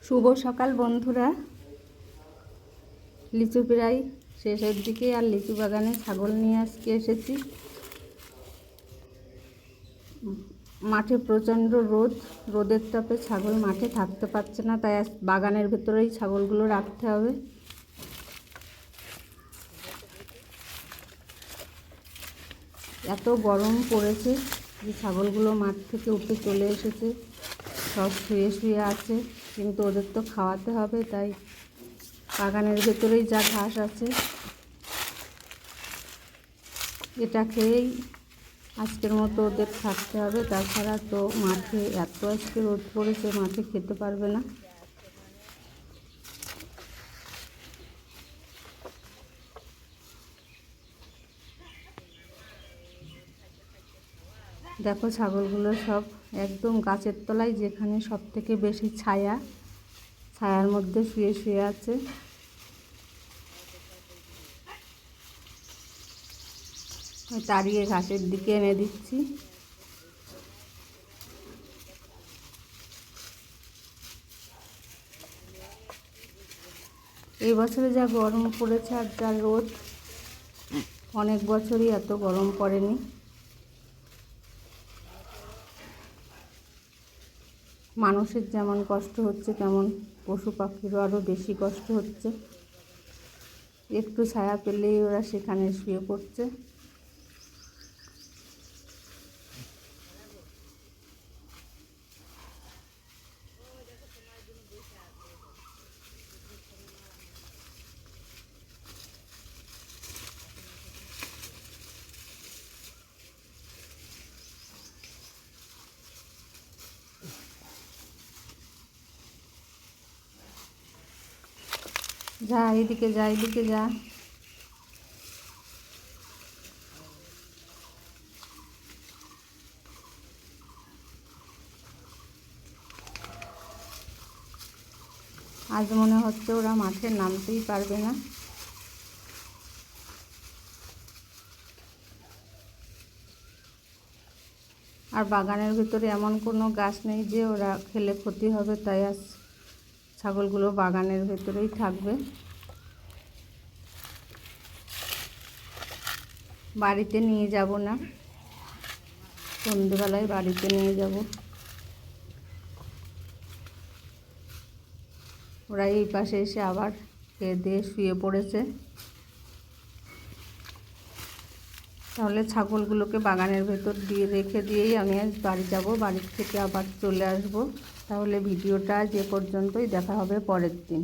শুভ সকাল বন্ধুরা। লিচু প্রায় শেষের দিকে, আর লিচু বাগানে ছাগল নিয়ে আজকে এসেছি। মাঠে প্রচণ্ড রোদের তাপে ছাগল মাঠে থাকতে পারছে না, তাই আজ বাগানের ভেতরেই ছাগলগুলো রাখতে হবে। এত গরম পড়েছে যে ছাগলগুলো মাঠ থেকে উঠে চলে এসেছে, সব শুয়ে শুয়ে আছে, কিন্তু ওদের তো খাওয়াতে হবে, তাই বাগানের ভেতরেই যা ঘাস আছে এটা খেয়েই আজকের মতো ওদের থাকতে হবে। তাছাড়া তো মাঠে এত আজকে রোদ পড়েছে, মাঠে খেতে পারবে না। দেখো ছাগলগুলো সব একদম গাছের তলায়, যেখানে সব থেকে বেশি ছায়ার মধ্যে শুয়ে শুয়ে আছে। তাড়িয়ে ঘাসের দিকে এনে দিচ্ছি। এই বছরে যা গরম পড়েছে আর যা রোদ, অনেক বছরই এত গরম পড়েনি। মানুষের যেমন কষ্ট হচ্ছে, তেমন পশু পাখিরও আরও বেশি কষ্ট হচ্ছে। একটু ছায়া পেলেই ওরা সেখানে শুয়ে পড়ছে। যা এদিকে যা, এদিকে যা। আজ মনে হচ্ছে ওরা মাঠে নামতেই পারবে না। আর বাগানের ভিতরে এমন কোনো গাছ নেই যে ওরা খেলে ক্ষতি হবে, তাই আজ ছাগলগুলো বাগানের ভেতরেই থাকবে। বাড়িতে নিয়ে যাব না, সন্ধ্যেবেলায় বাড়িতে নিয়ে যাব। ওরা এই পাশে এসে আবার খেয়ে দিয়ে শুয়ে পড়েছে। তাহলে ছাগলগুলোকে বাগানের ভেতর রেখে দিয়েই আমি আজ বাড়ি যাব, বাড়ির থেকে আবার চলে আসব। তাহলে ভিডিওটা যে পর্যন্তই, দেখা হবে পরের দিন।